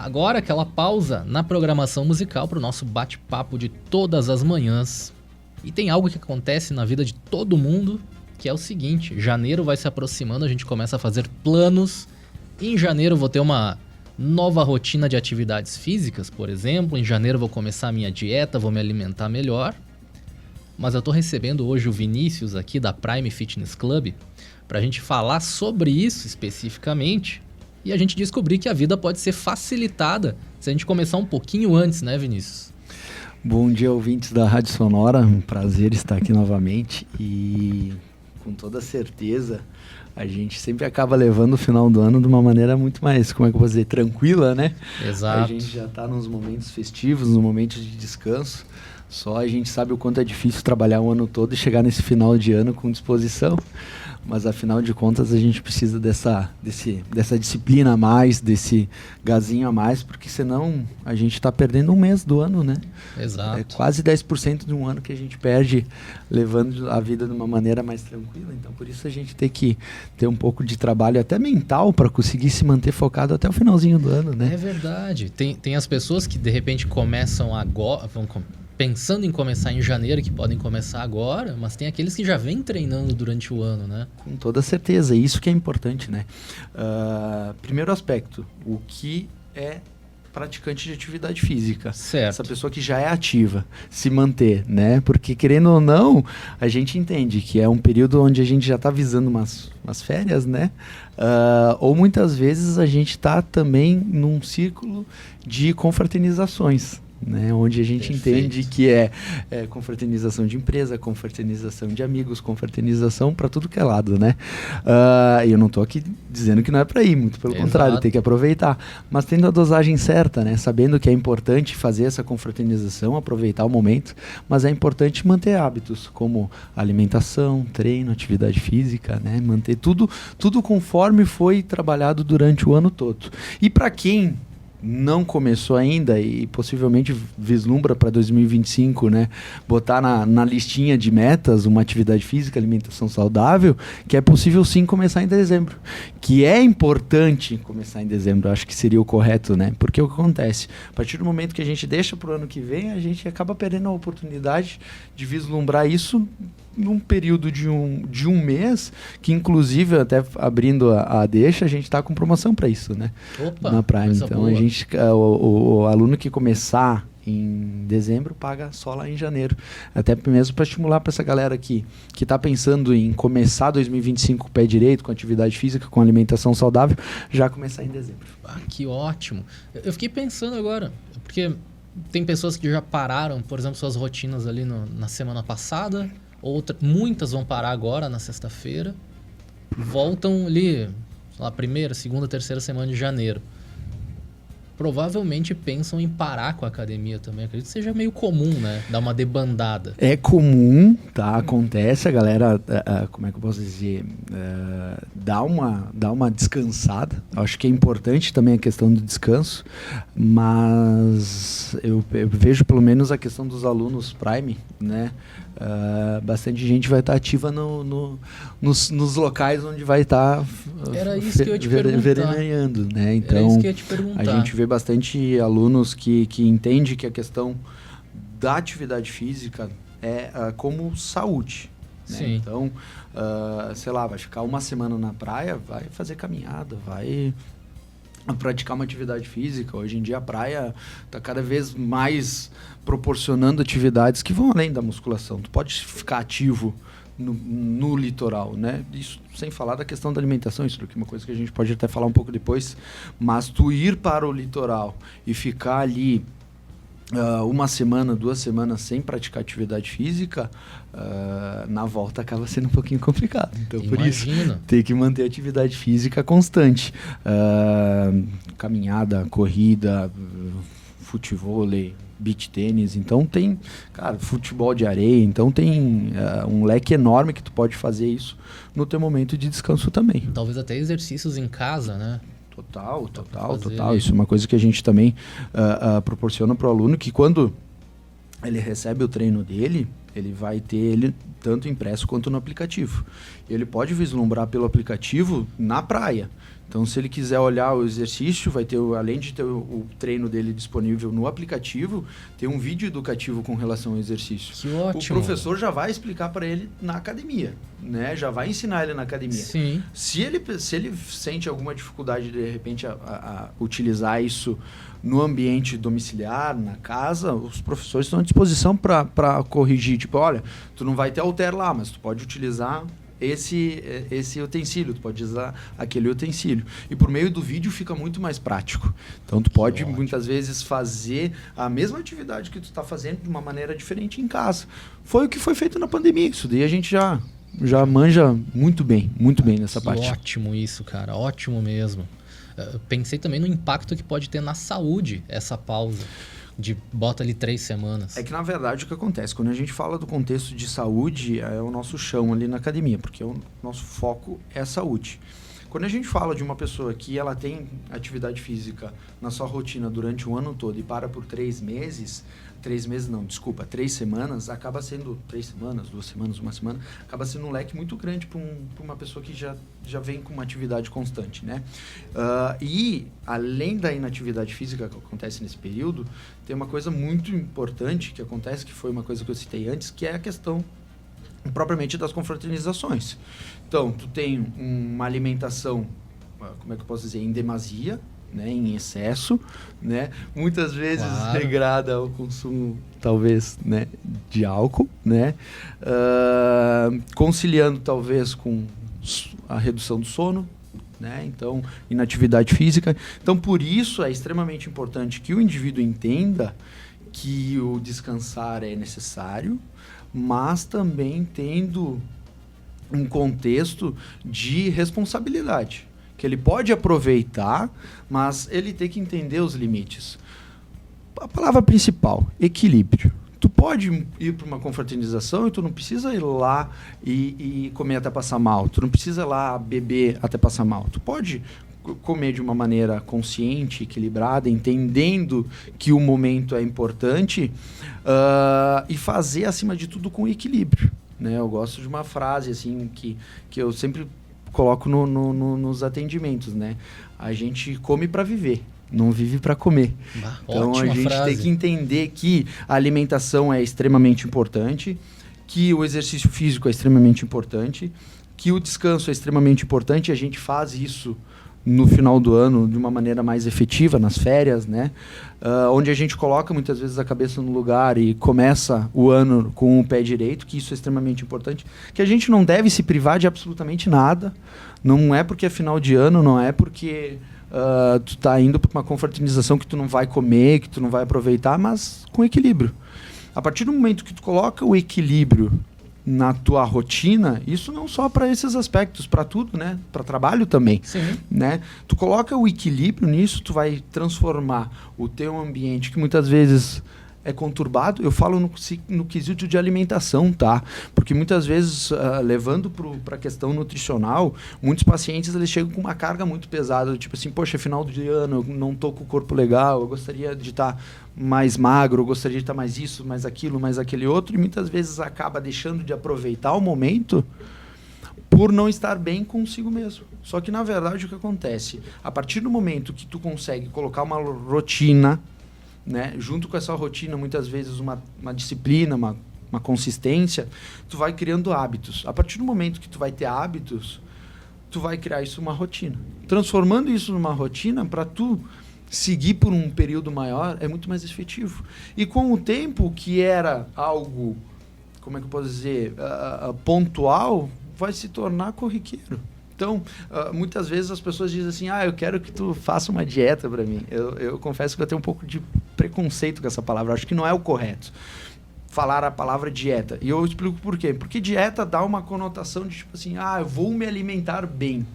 Agora aquela pausa na programação musical para o nosso bate-papo de todas as manhãs. E tem algo que acontece na vida de todo mundo, que é o seguinte: janeiro vai se aproximando, a gente começa a fazer planos. Em janeiro eu vou ter uma nova rotina de atividades físicas, por exemplo. Em janeiro eu vou começar a minha dieta, vou me alimentar melhor. Mas eu tô recebendo hoje o Vinícius aqui da Prime Fitness Club pra gente falar sobre isso especificamente e a gente descobrir que a vida pode ser facilitada se a gente começar um pouquinho antes, né, Vinícius? Bom dia, ouvintes da Rádio Sonora, um prazer estar aqui novamente e com toda certeza a gente sempre acaba levando o final do ano de uma maneira muito mais, como é que eu vou dizer, tranquila, né? Exato. A gente já está nos momentos festivos, nos momentos de descanso. Só a gente sabe o quanto é difícil trabalhar o ano todo e chegar nesse final de ano com disposição. Mas, afinal de contas, a gente precisa dessa disciplina a mais, desse gazinho a mais, porque senão a gente está perdendo um mês do ano, né? Exato. É quase 10% de um ano que a gente perde levando a vida de uma maneira mais tranquila. Então, por isso a gente tem que ter um pouco de trabalho até mental para conseguir se manter focado até o finalzinho do ano, né? É verdade. Tem as pessoas que, de repente, começam agora... pensando em começar em janeiro, que podem começar agora, mas tem aqueles que já vêm treinando durante o ano, né? Com toda certeza, isso que é importante, né? Primeiro aspecto, o que é praticante de atividade física? Certo. Essa pessoa que já é ativa, se manter, né? Porque, querendo ou não, a gente entende que é um período onde a gente já está visando umas férias, né? Ou muitas vezes a gente está também num círculo de confraternizações, né, onde a gente entende que é confraternização de empresa, confraternização de amigos, confraternização para tudo que é lado, né? E eu não estou aqui dizendo que não é para ir, muito pelo contrário, tem que aproveitar, mas tendo a dosagem certa, né? Sabendo que é importante fazer essa confraternização, aproveitar o momento, mas é importante manter hábitos como alimentação, treino, atividade física, né? Manter tudo conforme foi trabalhado durante o ano todo. E para quem não começou ainda e possivelmente vislumbra para 2025, né? Botar na listinha de metas uma atividade física, alimentação saudável, que é possível sim começar em dezembro. Que é importante começar em dezembro, acho que seria o correto, né? Porque o que acontece? A partir do momento que a gente deixa para o ano que vem, a gente acaba perdendo a oportunidade de vislumbrar isso num período de um mês, que inclusive, até abrindo a deixa, a gente está com promoção para isso, né? Opa, na Prime. Então, boa. a gente, o aluno que começar em dezembro paga só lá em janeiro. Até mesmo para estimular para essa galera que está pensando em começar 2025 com o pé direito, com atividade física, com alimentação saudável, já começar em dezembro. Que ótimo. Eu fiquei pensando agora, porque tem pessoas que já pararam, por exemplo, suas rotinas ali na semana passada, muitas vão parar agora, na sexta-feira, voltam ali, sei lá, primeira, segunda, terceira semana de janeiro. Provavelmente pensam em parar com a academia também. Acredito que seja meio comum, né? Dar uma debandada. É comum, tá? Acontece, a galera, como é que eu posso dizer, dá uma descansada. Acho que é importante também a questão do descanso, mas eu vejo pelo menos a questão dos alunos Prime, né? Bastante gente vai estar ativa nos locais onde vai estar Era isso que eu ia te perguntar. veraneando, né? Então, era isso que eu ia te perguntar. A gente vê bastante alunos que entendem que a questão da atividade física é como saúde. Né? Sim. Então, sei lá, vai ficar uma semana na praia, vai fazer caminhada, vai praticar uma atividade física. Hoje em dia a praia está cada vez mais proporcionando atividades que vão além da musculação. Tu pode ficar ativo no litoral, né? Isso sem falar da questão da alimentação, isso aqui é uma coisa que a gente pode até falar um pouco depois, mas tu ir para o litoral e ficar ali uma semana, 2 semanas sem praticar atividade física, na volta acaba sendo um pouquinho complicado. Então, por isso, tem que manter a atividade física constante. Caminhada, corrida, futevôlei, beach tênis. Então, tem, cara, futebol de areia. Então, tem um leque enorme que tu pode fazer isso no teu momento de descanso também. Talvez até exercícios em casa, né? Total. Isso é uma coisa que a gente também proporciona para o aluno, que quando ele recebe o treino dele, ele vai ter ele tanto impresso quanto no aplicativo. Ele pode vislumbrar pelo aplicativo na praia. Então, se ele quiser olhar o exercício, vai ter, além de ter o treino dele disponível no aplicativo, tem um vídeo educativo com relação ao exercício. Que ótimo. O professor já vai explicar para ele na academia, né? Já vai ensinar ele na academia. Sim. Se ele sente alguma dificuldade, de repente, a utilizar isso no ambiente domiciliar, na casa, os professores estão à disposição para corrigir. Tipo, olha, tu não vai ter halter lá, mas tu pode utilizar esse utensílio, tu pode usar aquele utensílio. E por meio do vídeo fica muito mais prático. Então tu pode muitas vezes fazer a mesma atividade que tu está fazendo de uma maneira diferente em casa. Foi o que foi feito na pandemia. Isso daí a gente já manja muito bem nessa parte. Ótimo isso, cara. Ótimo mesmo. Pensei também no impacto que pode ter na saúde essa pausa. Bota ali 3 semanas. É que, na verdade, o que acontece? Quando a gente fala do contexto de saúde, é o nosso chão ali na academia, porque o nosso foco é a saúde. Quando a gente fala de uma pessoa que ela tem atividade física na sua rotina durante o ano todo e para por 3 meses... 3 semanas, acaba sendo 3 semanas, 2 semanas, 1 semana, acaba sendo um leque muito grande para uma pessoa que já vem com uma atividade constante, né? E, além da inatividade física que acontece nesse período, tem uma coisa muito importante que acontece, que foi uma coisa que eu citei antes, que é a questão propriamente das confraternizações. Então, tu tem uma alimentação, como é que eu posso dizer, em demasia, né, em excesso, né, muitas vezes regrada ao consumo, talvez, né, de álcool, né, conciliando talvez com a redução do sono, né, então inatividade física. Então, por isso é extremamente importante que o indivíduo entenda que o descansar é necessário, mas também tendo um contexto de responsabilidade. Que ele pode aproveitar, mas ele tem que entender os limites. A palavra principal, equilíbrio. Tu pode ir para uma confraternização e tu não precisa ir lá e comer até passar mal. Tu não precisa ir lá beber até passar mal. Tu pode comer de uma maneira consciente, equilibrada, entendendo que o momento é importante e fazer, acima de tudo, com equilíbrio. Né? Eu gosto de uma frase assim, que eu sempre coloco nos atendimentos, né? A gente come para viver, não vive para comer. Então a gente tem que entender que a alimentação é extremamente importante, que o exercício físico é extremamente importante, que o descanso é extremamente importante. A gente faz isso no final do ano de uma maneira mais efetiva, nas férias, né? Onde a gente coloca muitas vezes a cabeça no lugar e começa o ano com o pé direito, que isso é extremamente importante, que a gente não deve se privar de absolutamente nada. Não é porque é final de ano, não é porque tu tá indo para uma confraternização que tu não vai comer, que tu não vai aproveitar, mas com equilíbrio. A partir do momento que tu coloca o equilíbrio na tua rotina, isso não só para esses aspectos, para tudo, né? Para trabalho também. Sim. Né? Tu coloca o equilíbrio nisso, tu vai transformar o teu ambiente, que muitas vezes é conturbado. Eu falo no quesito de alimentação, tá? Porque muitas vezes, levando para a questão nutricional, muitos pacientes eles chegam com uma carga muito pesada, tipo assim, poxa, final do ano, eu não tô com o corpo legal, eu gostaria de estar mais magro, eu gostaria de estar mais isso, mais aquilo, mais aquele outro, e muitas vezes acaba deixando de aproveitar o momento por não estar bem consigo mesmo. Só que, na verdade, o que acontece? A partir do momento que tu consegue colocar uma rotina, né, junto com essa rotina, muitas vezes uma disciplina, uma consistência, tu vai criando hábitos. A partir do momento que tu vai ter hábitos, tu vai criar isso uma rotina. Transformando isso numa rotina, para tu seguir por um período maior, é muito mais efetivo. E com o tempo, que era algo, como é que eu posso dizer, pontual, vai se tornar corriqueiro. Então, muitas vezes as pessoas dizem assim, eu quero que tu faça uma dieta para mim. Eu confesso que eu tenho um pouco de preconceito com essa palavra. Eu acho que não é o correto falar a palavra dieta. E eu explico por quê. Porque dieta dá uma conotação de tipo assim, eu vou me alimentar bem,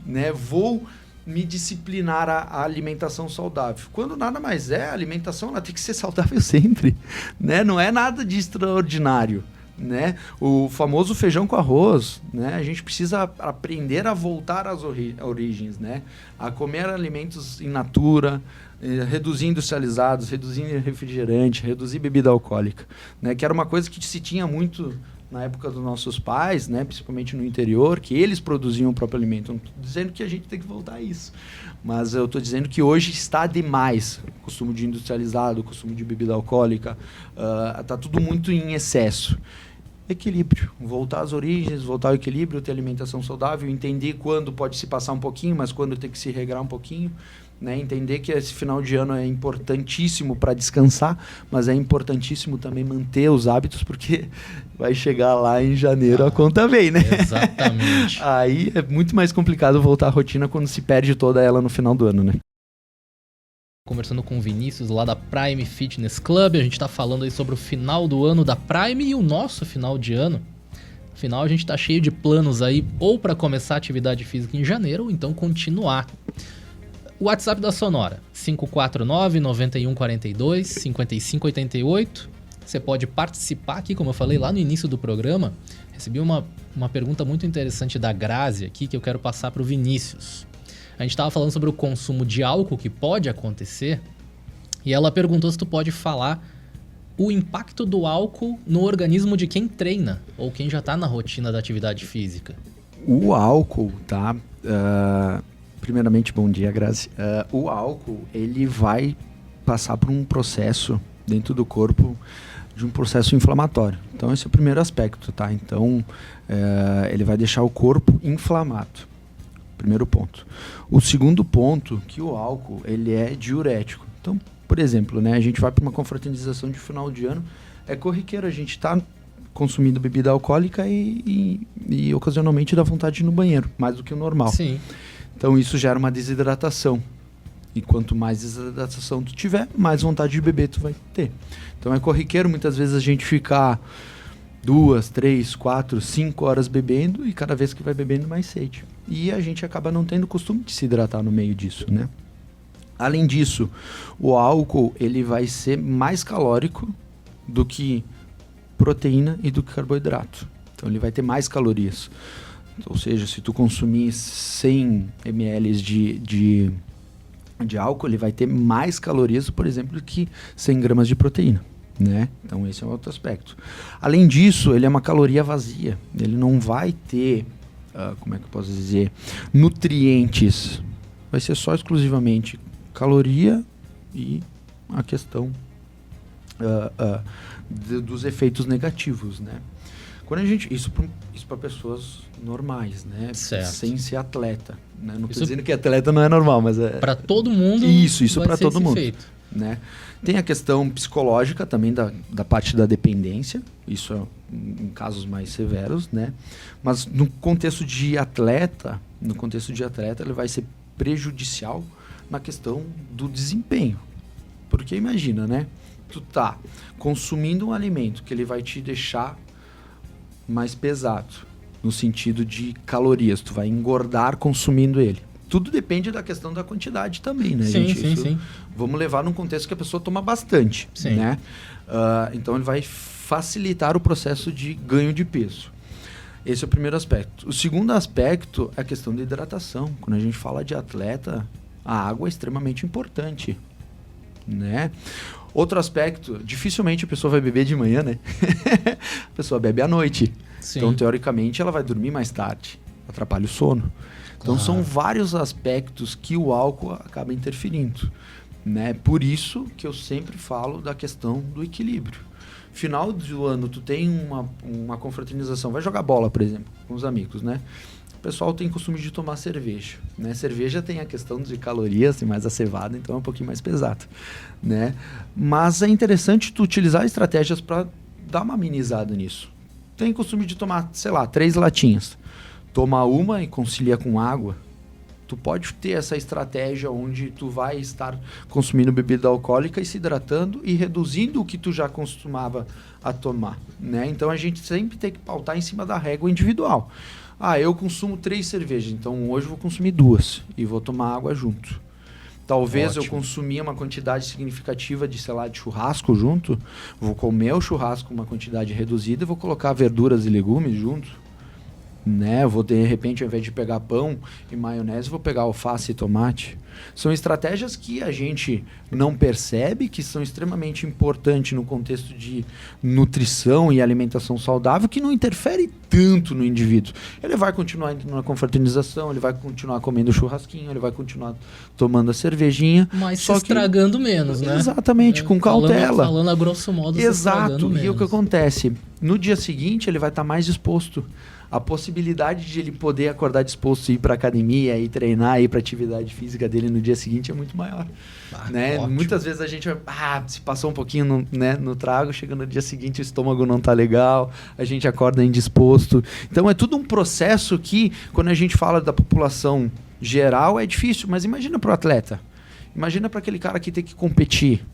né? Vou me disciplinar a alimentação saudável. Quando nada mais é, a alimentação ela tem que ser saudável sempre, né? Não é nada de extraordinário. Né? O famoso feijão com arroz, né? A gente precisa aprender a voltar às origens, né? A comer alimentos in natura, reduzir industrializados, reduzir refrigerante, reduzir bebida alcoólica, né? Que era uma coisa que se tinha muito na época dos nossos pais, né, principalmente no interior, que eles produziam o próprio alimento. Não estou dizendo que a gente tem que voltar a isso, mas eu estou dizendo que hoje está demais o consumo de industrializado, o consumo de bebida alcoólica, está tudo muito em excesso. Equilíbrio, voltar às origens, voltar ao equilíbrio, ter alimentação saudável, entender quando pode se passar um pouquinho, mas quando tem que se regrar um pouquinho, né? Entender que esse final de ano é importantíssimo para descansar, mas é importantíssimo também manter os hábitos, porque vai chegar lá em janeiro a conta vem, né? Exatamente. Aí é muito mais complicado voltar à rotina quando se perde toda ela no final do ano, né? Conversando com o Vinícius lá da Prime Fitness Club, a gente tá falando aí sobre o final do ano da Prime e o nosso final de ano. Afinal, a gente tá cheio de planos aí, ou para começar a atividade física em janeiro, ou então continuar. O WhatsApp da Sonora, 549-9142-5588. Você pode participar aqui, como eu falei lá no início do programa. Recebi uma pergunta muito interessante da Grazi aqui, que eu quero passar pro Vinícius. A gente estava falando sobre o consumo de álcool que pode acontecer, e ela perguntou se tu pode falar o impacto do álcool no organismo de quem treina, ou quem já está na rotina da atividade física. O álcool, tá? Primeiramente, bom dia, Grazi. O álcool, ele vai passar por um processo dentro do corpo, de um processo inflamatório. Então, esse é o primeiro aspecto, tá? Então, ele vai deixar o corpo inflamado. Primeiro ponto. O segundo ponto, que o álcool, ele é diurético. Então, por exemplo, né, a gente vai para uma confraternização de final de ano, é corriqueiro a gente estar consumindo bebida alcoólica e ocasionalmente dá vontade de ir no banheiro, mais do que o normal. Sim. Então, isso gera uma desidratação. E quanto mais desidratação tu tiver, mais vontade de beber tu vai ter. Então, é corriqueiro muitas vezes a gente ficar 2, 3, 4, 5 horas bebendo e cada vez que vai bebendo mais sede. E a gente acaba não tendo costume de se hidratar no meio disso, né? Além disso, o álcool ele vai ser mais calórico do que proteína e do que carboidrato. Então ele vai ter mais calorias. Ou seja, se tu consumir 100 ml de álcool, ele vai ter mais calorias, por exemplo, do que 100 gramas de proteína. Né? Então esse é um outro aspecto. Além disso, ele é uma caloria vazia. Ele não vai ter, como é que eu posso dizer, nutrientes. Vai ser só exclusivamente caloria e a questão dos efeitos negativos, né? Quando a gente isso para pessoas normais, né? Certo. Sem ser atleta, né? Não estou dizendo que atleta não é normal, mas é para todo mundo. Isso vai para ser todo mundo, efeito. né? Tem a questão psicológica também da parte da dependência, isso é em casos mais severos, né? Mas no contexto de atleta, ele vai ser prejudicial na questão do desempenho. Porque imagina, né? Tu tá consumindo um alimento que ele vai te deixar mais pesado, no sentido de calorias, tu vai engordar consumindo ele. Tudo depende da questão da quantidade também, né, sim, gente? Sim. Vamos levar num contexto que a pessoa toma bastante, sim. Né? Então ele vai facilitar o processo de ganho de peso. Esse é o primeiro aspecto. O segundo aspecto é a questão da hidratação. Quando a gente fala de atleta, a água é extremamente importante, né? Outro aspecto, dificilmente a pessoa vai beber de manhã, né? A pessoa bebe à noite. Sim. Então, teoricamente, ela vai dormir mais tarde. Atrapalha o sono. Então, são vários aspectos que o álcool acaba interferindo, né? Por isso que eu sempre falo da questão do equilíbrio. Final do ano, tu tem uma confraternização, vai jogar bola, por exemplo, com os amigos, né? O pessoal tem costume de tomar cerveja, né? Cerveja tem a questão de calorias, tem mais a cevada, então é um pouquinho mais pesado, né? Mas é interessante tu utilizar estratégias para dar uma amenizada nisso. Tem costume de tomar, 3 latinhas. Toma uma e concilia com água. Tu pode ter essa estratégia onde tu vai estar consumindo bebida alcoólica e se hidratando e reduzindo o que tu já costumava a tomar, né? Então a gente sempre tem que pautar em cima da régua individual. Eu consumo 3 cervejas, então hoje eu vou consumir 2 e vou tomar água junto. Talvez eu consumir uma quantidade significativa de, de churrasco junto, vou comer o churrasco uma quantidade reduzida e vou colocar verduras e legumes junto. né? Eu vou, de repente, ao invés de pegar pão e maionese, vou pegar alface e tomate. São estratégias que a gente não percebe, que são extremamente importantes no contexto de nutrição e alimentação saudável, que não interfere tanto no indivíduo. Ele vai continuar indo na confraternização, ele vai continuar comendo churrasquinho, ele vai continuar tomando a cervejinha. Mas só se estragando menos, né? Exatamente, com cautela. Falando a grosso modo, exato. Se e o que acontece? No dia seguinte, ele vai estar mais disposto. A possibilidade de ele poder acordar disposto a ir para academia, ir treinar, ir para atividade física dele no dia seguinte é muito maior. Né? Muitas vezes a gente se passou um pouquinho no trago, chega no dia seguinte o estômago não tá legal, a gente acorda indisposto. Então é tudo um processo que, quando a gente fala da população geral, é difícil, mas imagina para o atleta. Imagina para aquele cara que tem que competir.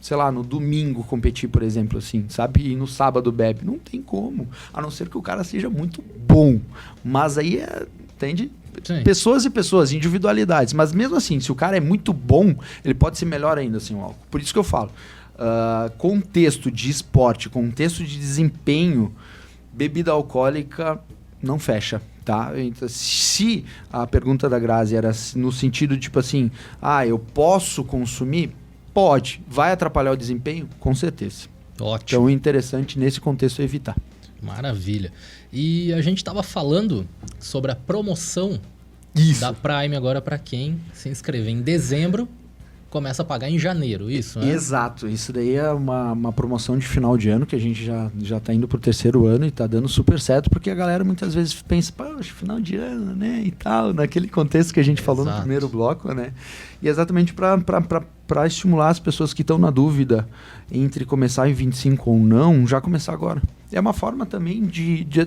Sei lá, no domingo competir, por exemplo, assim, sabe? E no sábado bebe. Não tem como. A não ser que o cara seja muito bom. Mas aí entende? Sim. Pessoas e pessoas, individualidades. Mas mesmo assim, se o cara é muito bom, ele pode ser melhor ainda, assim, o álcool. Por isso que eu falo. Contexto de esporte, contexto de desempenho, bebida alcoólica não fecha. Tá? Então, se a pergunta da Grazi era no sentido, tipo assim, eu posso consumir? Pode. Vai atrapalhar o desempenho? Com certeza. Ótimo. Então, o interessante nesse contexto é evitar. Maravilha. E a gente estava falando sobre a promoção da Prime agora para quem se inscrever em dezembro, começa a pagar em janeiro, isso, né? Exato. Isso daí é uma promoção de final de ano que a gente já tá indo pro terceiro ano e tá dando super certo, porque a galera muitas vezes pensa, poxa, final de ano, né, e tal, naquele contexto que a gente falou no primeiro bloco, né? E exatamente para estimular as pessoas que estão na dúvida entre começar em 25 ou não, já começar agora. É uma forma também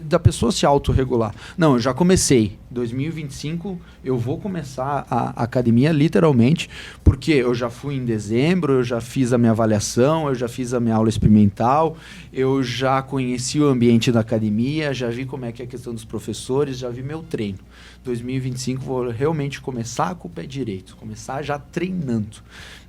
da pessoa se autorregular. Não, eu já comecei. 2025 eu vou começar a academia literalmente, porque eu já fui em dezembro, eu já fiz a minha avaliação, eu já fiz a minha aula experimental, eu já conheci o ambiente da academia, já vi como é que é a questão dos professores, já vi meu treino. 2025 vou realmente começar com o pé direito, começar já treinando.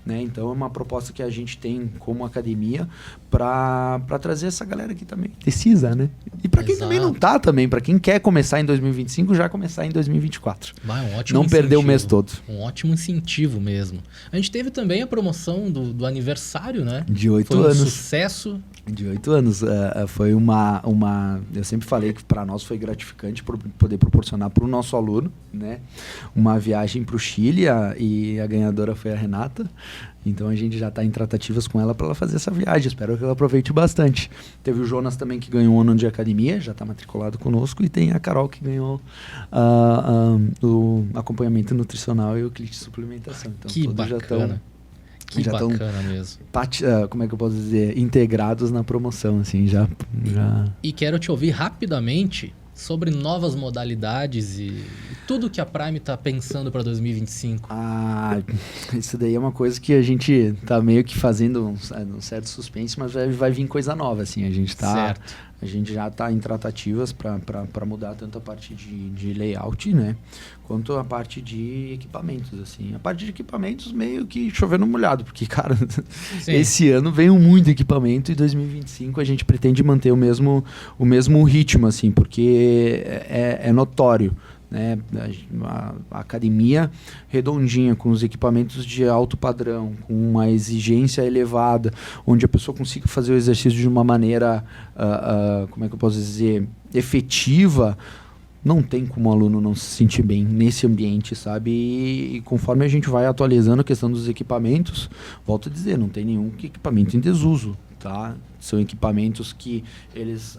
Né? Então é uma proposta que a gente tem como academia para trazer essa galera que também precisa, né? E para quem também não tá também, para quem quer começar em 2025, já começar em 2024. Um ótimo não perder o mês todo. Um ótimo incentivo mesmo. A gente teve também a promoção do aniversário, né? De 8 anos. Foi um sucesso. De 8 anos. Foi uma... Eu sempre falei que para nós foi gratificante por poder proporcionar para o nosso aluno, né, uma viagem para o Chile, e a ganhadora foi a Renata. Então a gente já está em tratativas com ela para ela fazer essa viagem. Espero que ela aproveite bastante. Teve o Jonas também, que ganhou o ano de academia, já está matriculado conosco, e tem a Carol, que ganhou o acompanhamento nutricional e o kit de suplementação. Então, que bacana. Que bacana mesmo. Como é que eu posso dizer? Integrados na promoção, assim, já. E quero te ouvir rapidamente sobre novas modalidades e tudo que a Prime está pensando para 2025. Isso daí é uma coisa que a gente tá meio que fazendo um certo suspense, mas vai vir coisa nova, assim. A gente já está em tratativas para mudar tanto a parte de layout, né, quanto a parte de equipamentos, assim. A parte de equipamentos meio que chovendo molhado, porque, cara, esse ano veio muito equipamento, e 2025 a gente pretende manter o mesmo ritmo, assim, porque é notório, né, a academia redondinha, com os equipamentos de alto padrão, com uma exigência elevada, onde a pessoa consiga fazer o exercício de uma maneira, como é que eu posso dizer, efetiva. Não tem como o aluno não se sentir bem nesse ambiente, sabe? E conforme a gente vai atualizando a questão dos equipamentos, volto a dizer, não tem nenhum equipamento em desuso, tá? São equipamentos que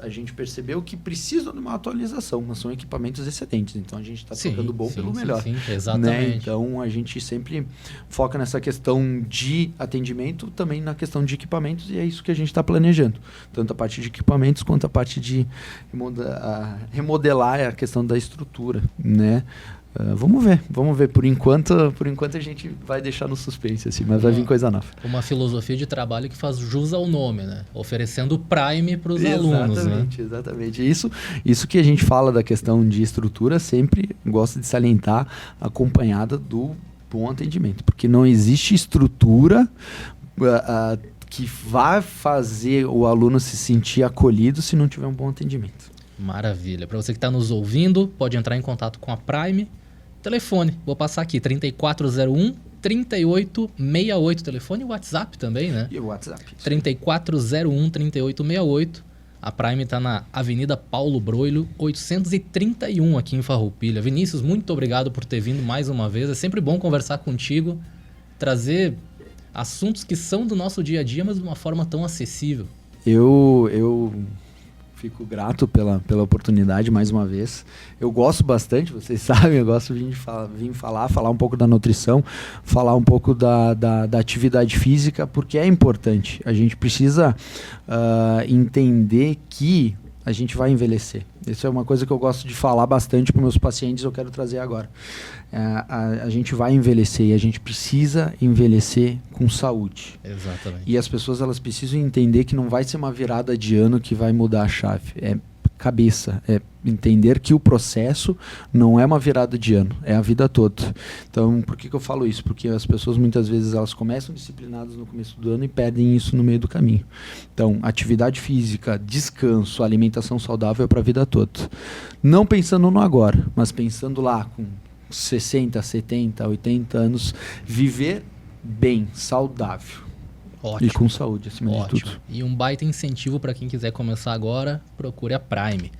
a gente percebeu que precisam de uma atualização, mas são equipamentos excelentes. Então a gente está trocando o bom pelo melhor. Sim, exatamente. Né? Então a gente sempre foca nessa questão de atendimento, também na questão de equipamentos, e é isso que a gente está planejando. Tanto a parte de equipamentos quanto a parte de remodelar a questão da estrutura, né? Vamos ver. Por enquanto a gente vai deixar no suspense, assim, mas vai vir coisa nova. Uma filosofia de trabalho que faz jus ao nome, né? Oferecendo Prime para os alunos, né? Exatamente. Isso que a gente fala da questão de estrutura, sempre gosto de salientar, acompanhada do bom atendimento, porque não existe estrutura que vá fazer o aluno se sentir acolhido se não tiver um bom atendimento. Maravilha. Para você que está nos ouvindo, pode entrar em contato com a Prime. Telefone, vou passar aqui, 3401-3868. Telefone e WhatsApp também, né? E o WhatsApp. 3401-3868. A Prime está na Avenida Paulo Broilo, 831, aqui em Farroupilha. Vinícius, muito obrigado por ter vindo mais uma vez. É sempre bom conversar contigo, trazer assuntos que são do nosso dia a dia, mas de uma forma tão acessível. Eu fico grato pela oportunidade mais uma vez. Eu gosto bastante, vocês sabem, eu gosto de vir falar um pouco da nutrição, falar um pouco da atividade física, porque é importante. A gente precisa entender que a gente vai envelhecer. Isso é uma coisa que eu gosto de falar bastante para meus pacientes, eu quero trazer agora. A gente vai envelhecer e a gente precisa envelhecer com saúde. Exatamente. E as pessoas elas precisam entender que não vai ser uma virada de ano que vai mudar a chave. É cabeça, é entender que o processo não é uma virada de ano, é a vida toda. Então, por que eu falo isso? Porque as pessoas muitas vezes elas começam disciplinadas no começo do ano e perdem isso no meio do caminho. Então, atividade física, descanso, alimentação saudável é para a vida toda. Não pensando no agora, mas pensando lá com 60, 70, 80 anos, viver bem, saudável. Ótimo. E com saúde, acima de tudo. E um baita incentivo para quem quiser começar agora, procure a Prime.